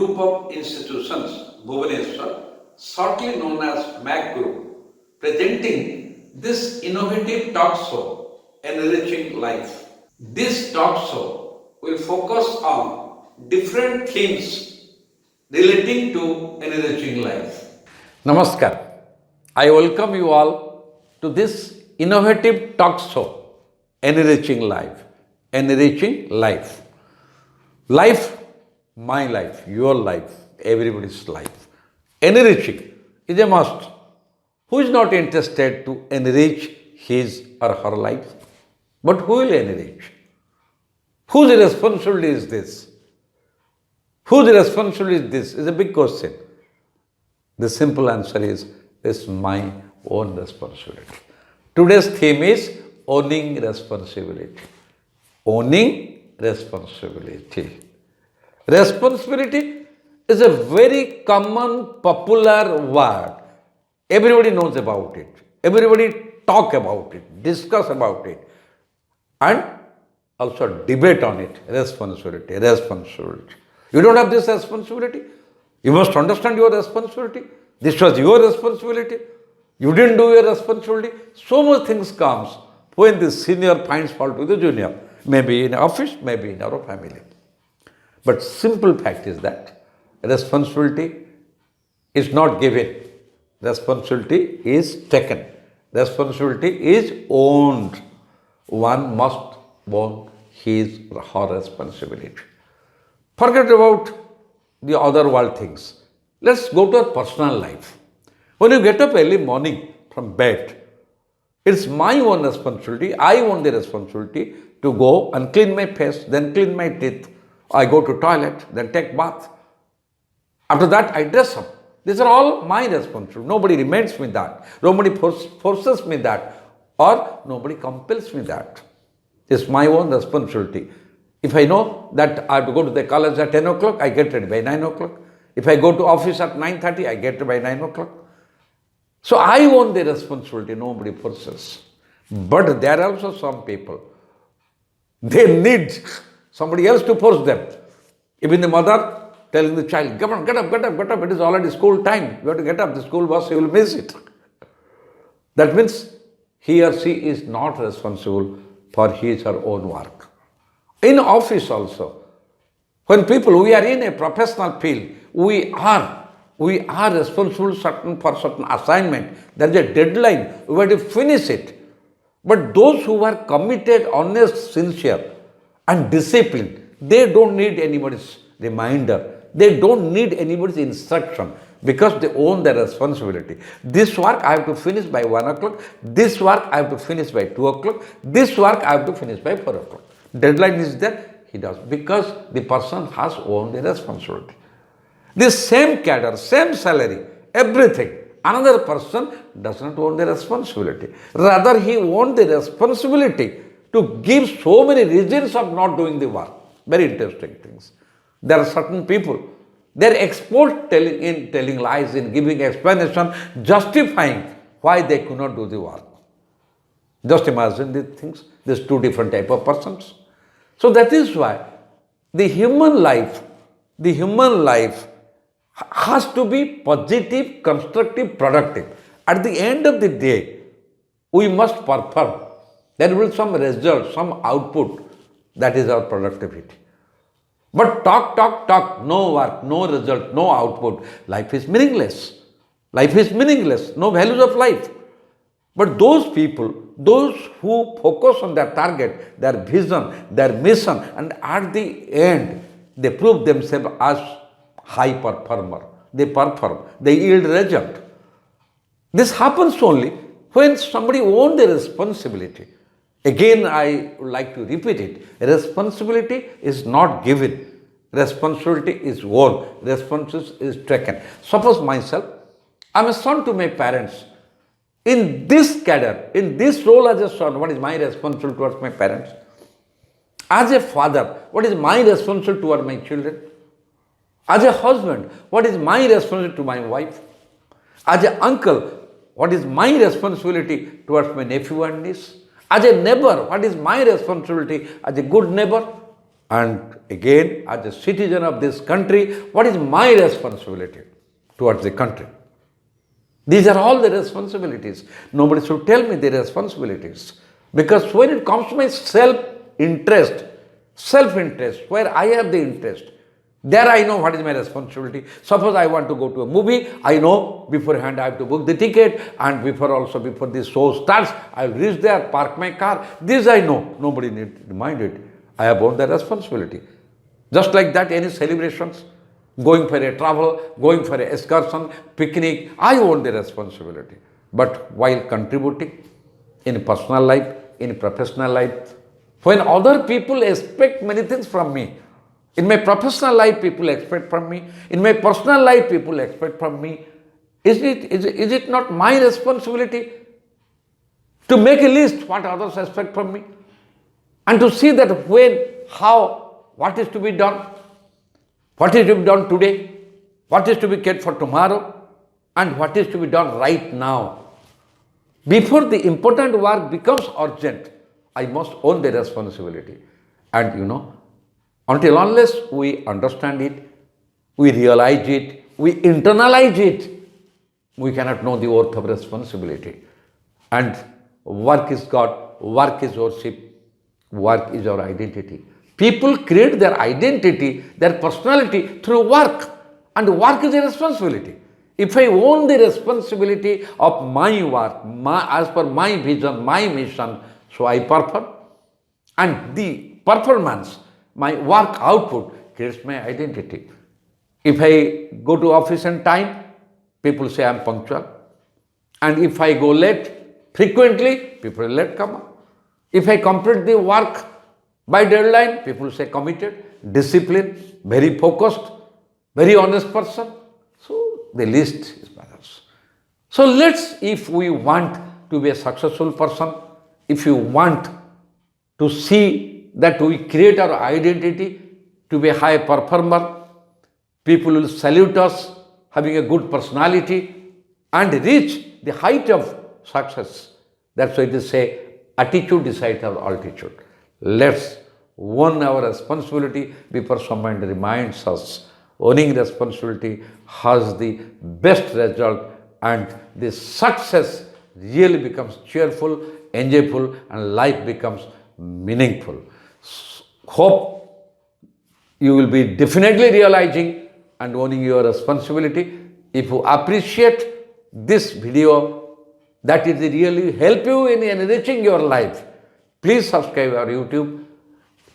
group of institutions, Bhubaneswar, shortly known as MAC Group, presenting this innovative talk show, Enriching Life. This talk show will focus on different themes relating to enriching life. Namaskar. I welcome you all to this innovative talk show, Enriching Life. Enriching life. Life, my life, your life, everybody's life. Enriching is a must. Who is not interested to enrich his or her life? But who will enrich? Whose responsibility is this? Whose responsibility is this? Is a big question. The simple answer is, it's my own responsibility. Today's theme is owning responsibility. Owning responsibility. Responsibility is a very common, popular word. Everybody knows about it. Everybody talk about it, discuss about it, and also debate on it. Responsibility, responsibility. You don't have this responsibility. You must understand your responsibility. This was your responsibility. You didn't do your responsibility. So much things comes when the senior finds fault with the junior. Maybe in office, maybe in our family. But simple fact is that responsibility is not given. Responsibility is taken. Responsibility is owned. One must own his or her responsibility. Forget about the other world things. Let's go to our personal life. When you get up early morning from bed, it's my own responsibility. I own the responsibility to go and clean my face, then clean my teeth. I go to toilet, then take bath. After that, I dress up. These are all my responsibility. Nobody reminds me that. Nobody forces me that. Or nobody compels me that. It's my own responsibility. If I know that I have to go to the college at 10 o'clock, I get ready by 9 o'clock. If I go to office at 9:30, I get ready by 9 o'clock. So I own the responsibility, nobody forces. But there are also some people, they need somebody else to force them. Even the mother telling the child, come on, get up, get up, get up. It is already school time. You have to get up. The school bus, you will miss it. That means he or she is not responsible for his or own work. In office also, when people, we are in a professional field, we are responsible for certain assignment. There is a deadline. We have to finish it. But those who are committed, honest, sincere, and disciplined, they don't need anybody's reminder. They don't need anybody's instruction because they own their responsibility. This work I have to finish by 1 o'clock. This work I have to finish by 2 o'clock. This work I have to finish by 4 o'clock. Deadline is there, he does, because the person has owned the responsibility. The same cadre, same salary, everything. Another person does not own the responsibility. Rather, he owns the responsibility to give so many reasons of not doing the work. Very interesting things. There are certain people, they are expert in telling lies, in giving explanation, justifying why they could not do the work. Just imagine these things, these two different type of persons. So that is why the human life has to be positive, constructive, productive. At the end of the day, we must perform. There will be some result, some output. That is our productivity. But talk, no work, no result, no output. Life is meaningless. Life is meaningless. No values of life. But those people, those who focus on their target, their vision, their mission, and at the end, they prove themselves as high performer. They perform, they yield result. This happens only when somebody owns the responsibility. Again, I would like to repeat it. Responsibility is not given. Responsibility is owned. Responsibility is taken. Suppose myself, I am a son to my parents. In this cadre, in this role as a son, what is my responsibility towards my parents? As a father, what is my responsibility towards my children? As a husband, what is my responsibility to my wife? As an uncle, what is my responsibility towards my nephew and niece? As a neighbor, what is my responsibility as a good neighbor? And again, as a citizen of this country, what is my responsibility towards the country? These are all the responsibilities. Nobody should tell me the responsibilities. Because when it comes to my self-interest, where I have the interest, there I know what is my responsibility. Suppose I want to go to a movie, I know beforehand I have to book the ticket, and before the show starts, I will reach there, park my car. This I know. Nobody needs to remind it. I have owned the responsibility. Just like that, any celebrations, going for a travel, going for an excursion, picnic, I own the responsibility. But while contributing in personal life, in professional life, when other people expect many things from me, in my professional life people expect from me, in my personal life people expect from me, is it not my responsibility to make a list what others expect from me? And to see that when, how, what is to be done, what is to be done today, what is to be kept for tomorrow, and what is to be done right now. Before the important work becomes urgent, I must own the responsibility. And until unless we understand it, we realize it, we internalize it, we cannot know the worth of responsibility. And work is God, work is worship, work is our identity. People create their identity, their personality through work, and work is a responsibility. If I own the responsibility of my work, as per my vision, my mission, so I perform, and the performance, my work output creates my identity. If I go to office on time, people say I am punctual, and if I go late frequently, people will let come up. If I complete the work by deadline, people say committed, disciplined, very focused, very honest person. So the list is balanced. So if we want to be a successful person, if you want to see that we create our identity to be a high performer, people will salute us having a good personality and reach the height of success. That's why they say attitude decides our altitude. Let's own our responsibility before someone reminds us. Owning responsibility has the best result, and the success really becomes cheerful, enjoyable, and life becomes meaningful. Hope you will be definitely realizing and owning your responsibility. If you appreciate this video, that it really help you in enriching your life, please subscribe our YouTube,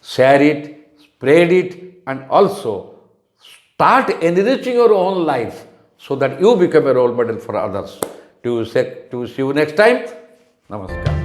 share it, spread it, and also start enriching your own life so that you become a role model for others. To see you next time. Namaskar.